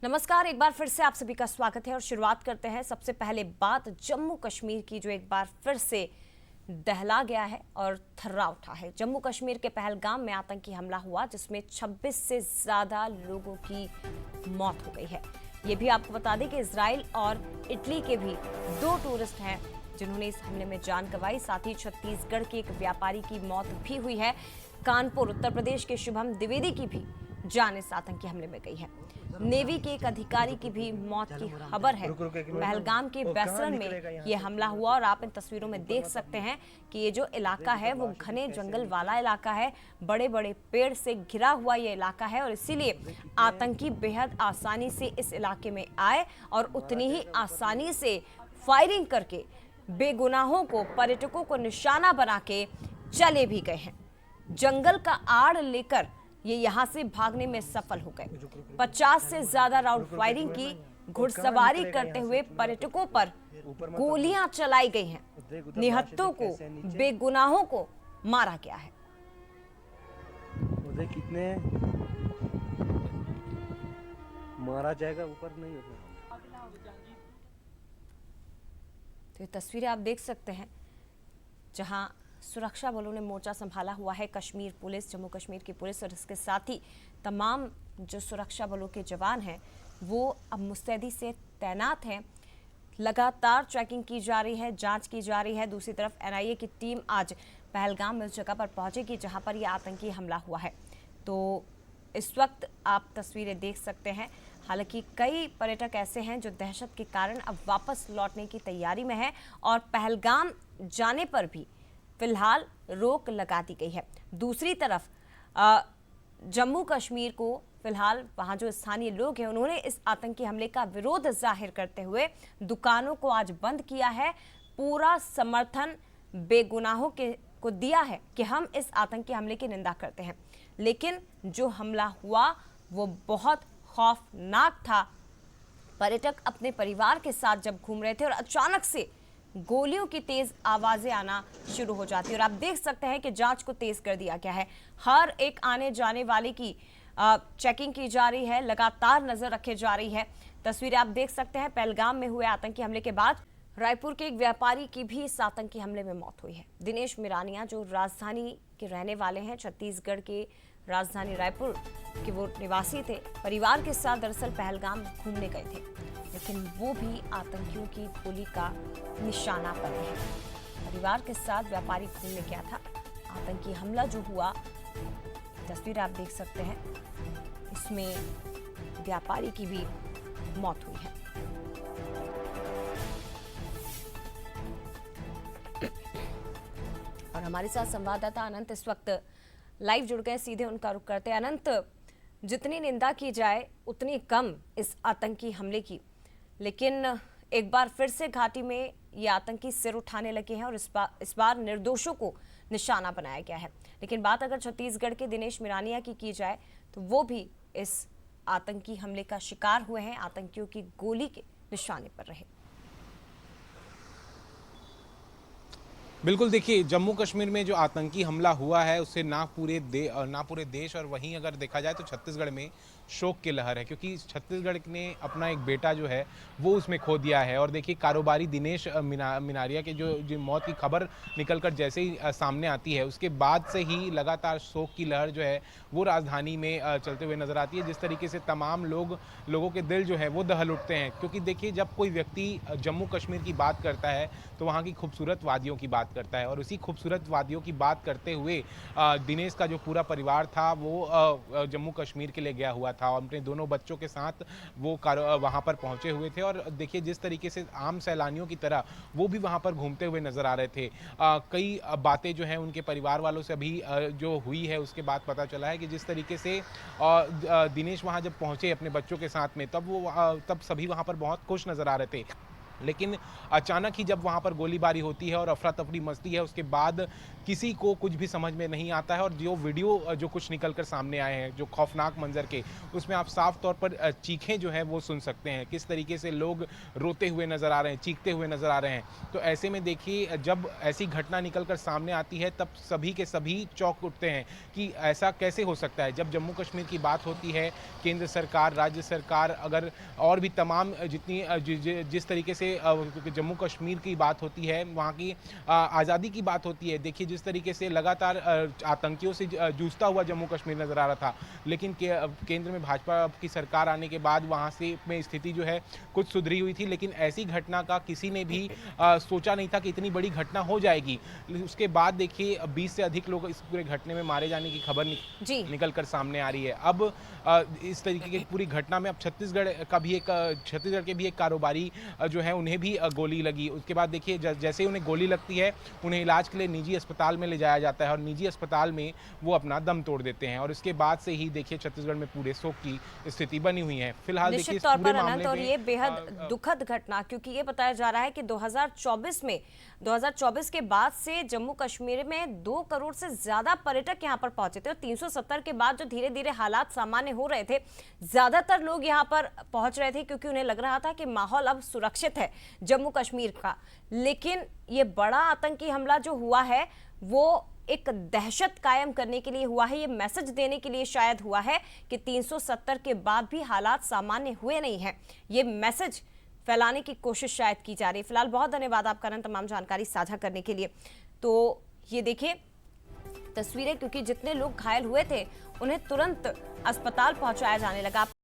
नमस्कार, एक बार फिर से आप सभी का स्वागत है और शुरुआत करते हैं सबसे पहले बात जम्मू कश्मीर की, जो एक बार फिर से दहला गया है और थर्रा उठा है। जम्मू कश्मीर के पहलगाम में आतंकी हमला हुआ जिसमें 26 से ज्यादा लोगों की मौत हो गई है। ये भी आपको बता दें कि इजराइल और इटली के भी 2 टूरिस्ट हैं जिन्होंने इस हमले में जान गंवाई। साथ ही छत्तीसगढ़ के एक व्यापारी की मौत भी हुई है। कानपुर उत्तर प्रदेश के शुभम द्विवेदी की भी जान इस आतंकी हमले में गई है। नेवी के एक अधिकारी की भी मौत की खबर है। पहलगाम के बैसरन में यह हमला हुआ और आप इन तस्वीरों में देख सकते हैं कि ये जो इलाका है वो घने जंगल वाला इलाका है, बड़े बड़े पेड़ से घिरा हुआ ये इलाका है और इसीलिए आतंकी बेहद आसानी से इस इलाके में आए और उतनी ही आसानी से फायरिंग करके बेगुनाहों को, पर्यटकों को निशाना बना के चले भी गए हैं। जंगल का आड़ लेकर ये यहाँ से भागने में सफल हो गए। 50 से ज्यादा राउंड फायरिंग की, घुड़सवारी करते हुए पर्यटकों पर गोलियां चलाई गई हैं। निहत्तों को, बेगुनाहों को मारा गया है। कितने मारा जाएगा, ऊपर नहीं होगा। तो ये तस्वीरें आप देख सकते हैं जहां सुरक्षा बलों ने मोर्चा संभाला हुआ है। कश्मीर पुलिस, जम्मू कश्मीर की पुलिस और इसके साथ ही तमाम जो सुरक्षा बलों के जवान हैं वो अब मुस्तैदी से तैनात हैं। लगातार चेकिंग की जा रही है, जांच की जा रही है। दूसरी तरफ एनआईए की टीम आज पहलगाम में उस जगह पर पहुंचेगी जहां पर यह आतंकी हमला हुआ है। तो इस वक्त आप तस्वीरें देख सकते हैं। हालांकि कई पर्यटक ऐसे हैं जो दहशत के कारण अब वापस लौटने की तैयारी में हैं और पहलगाम जाने पर भी फिलहाल रोक लगा दी गई है। दूसरी तरफ जम्मू कश्मीर को फिलहाल वहां जो स्थानीय लोग हैं उन्होंने इस आतंकी हमले का विरोध जाहिर करते हुए दुकानों को आज बंद किया है। पूरा समर्थन बेगुनाहों को दिया है कि हम इस आतंकी हमले की निंदा करते हैं, लेकिन जो हमला हुआ वो बहुत खौफनाक था। पर्यटक अपने परिवार के साथ जब घूम रहे थे और अचानक से गोलियों की तेज आवाजें आना शुरू हो जाती है और आप देख सकते हैं कि जांच को तेज कर दिया गया है। हर एक आने जाने वाले की चेकिंग की जा रही है, लगातार नजर रखी जा रही है। तस्वीरें आप देख सकते हैं। पहलगाम में हुए आतंकी हमले के बाद रायपुर के एक व्यापारी की भी इस आतंकी हमले में मौत हुई है। दिनेश मिरानिया जो राजधानी के रहने वाले हैं, छत्तीसगढ़ के राजधानी रायपुर के वो निवासी थे, परिवार के साथ दरअसल पहलगाम घूमने गए थे, लेकिन वो भी आतंकियों की गोली का निशाना बने हैं। परिवार के साथ व्यापारी घूमने गया था, आतंकी हमला जो हुआ, तस्वीर आप देख सकते हैं, इसमें व्यापारी की भी मौत हुई है। और हमारे साथ संवाददाता अनंत इस वक्त लाइव जुड़ गए, सीधे उनका रुख करते हैं। अनंत, जितनी निंदा की जाए उतनी कम इस आतंकी हमले की, लेकिन एक बार फिर से घाटी में ये आतंकी सिर उठाने लगे हैं और इस बार निर्दोषों को निशाना बनाया गया है। लेकिन बात अगर छत्तीसगढ़ के दिनेश मिरानिया की जाए तो वो भी इस आतंकी हमले का शिकार हुए हैं, आतंकियों की गोली के निशाने पर रहे। बिल्कुल, देखिए जम्मू कश्मीर में जो आतंकी हमला हुआ है उससे ना पूरे देश और वहीं अगर देखा जाए तो छत्तीसगढ़ में शोक की लहर है, क्योंकि छत्तीसगढ़ ने अपना एक बेटा जो है वो उसमें खो दिया है। और देखिए कारोबारी दिनेश मिनारिया के जो मौत की खबर निकलकर जैसे ही सामने आती है उसके बाद से ही लगातार शोक की लहर जो है वो राजधानी में चलते हुए नजर आती है। जिस तरीके से तमाम लोगों के दिल जो है वो दहल उठते हैं, क्योंकि देखिए जब कोई व्यक्ति जम्मू कश्मीर की बात करता है तो वहाँ की खूबसूरत वादियों की बात करता है, और उसी खूबसूरत वादियों की बात करते हुए दिनेश का जो पूरा परिवार था वो जम्मू कश्मीर के लिए गया हुआ था और अपने दोनों बच्चों के साथ वो वहाँ पर पहुंचे हुए थे। और देखिए जिस तरीके से आम सैलानियों की तरह वो भी वहाँ पर घूमते हुए नजर आ रहे थे। कई बातें जो हैं उनके परिवार वालों से अभी जो हुई है उसके बाद पता चला है कि जिस तरीके से दिनेश वहाँ जब पहुँचे अपने बच्चों के साथ में तब सभी वहाँ पर बहुत खुश नजर आ रहे थे। लेकिन अचानक ही जब वहाँ पर गोलीबारी होती है और अफरा तफरी मचती है, उसके बाद किसी को कुछ भी समझ में नहीं आता है। और जो वीडियो जो कुछ निकल कर सामने आए हैं, जो खौफनाक मंजर के, उसमें आप साफ तौर पर चीखें जो हैं वो सुन सकते हैं, किस तरीके से लोग रोते हुए नज़र आ रहे हैं, चीखते हुए नज़र आ रहे हैं। तो ऐसे में देखिए, जब ऐसी घटना निकल कर सामने आती है तब सभी के सभी चौंक उठते हैं कि ऐसा कैसे हो सकता है। जब जम्मू कश्मीर की बात होती है, केंद्र सरकार, राज्य सरकार, अगर और भी तमाम जिस तरीके से जम्मू कश्मीर की बात होती है, वहाँ की आज़ादी की बात होती है, देखिए जिस तरीके से लगातार आतंकियों से जूझता हुआ जम्मू कश्मीर नज़र आ रहा था, लेकिन केंद्र में भाजपा की सरकार आने के बाद वहाँ से में स्थिति जो है कुछ सुधरी हुई थी। लेकिन ऐसी घटना का किसी ने भी सोचा नहीं था कि इतनी बड़ी घटना हो जाएगी। उसके बाद देखिए 20 से अधिक लोग इस पूरे घटने में मारे जाने की खबर निकल कर सामने आ रही है। अब इस तरीके की पूरी घटना में अब छत्तीसगढ़ के भी एक कारोबारी जो है उन्हें भी गोली लगी। उसके बाद देखिए जैसे ही उन्हें गोली लगती है, उन्हें इलाज के लिए निजी अस्पताल में ले जाया जाता है और निजी अस्पताल में वो अपना दम तोड़ देते हैं। और इसके बाद से ही देखिए छत्तीसगढ़ में पूरे शोक की स्थिति बनी हुई है। फिलहाल देखिए निश्चित तौर पर अनंत, और ये बेहद दुखद घटना, क्योंकि ये बताया जा रहा है कि 2024 के बाद से जम्मू कश्मीर में 2 करोड़ से ज्यादा पर्यटक यहाँ पर पहुंचे थे और 370 के बाद जो धीरे धीरे हालात सामान्य हो रहे थे, ज्यादातर लोग यहाँ पर पहुंच रहे थे क्योंकि उन्हें लग रहा था कि माहौल अब सुरक्षित है जम्मू कश्मीर का। लेकिन ये बड़ा आतंकी हमला जो हुआ है वो एक दहशत कायम करने के लिए हुआ है, ये मैसेज देने के लिए शायद हुआ है कि 370 के बाद भी हालात सामान्य हुए नहीं हैं। ये मैसेज फैलाने की कोशिश शायद की जा रही है। फिलहाल बहुत धन्यवाद आपका तमाम जानकारी साझा करने के लिए। तो ये देखिए तस्वीरें, क्योंकि जितने लोग घायल हुए थे उन्हें तुरंत अस्पताल पहुंचाया जाने लगा।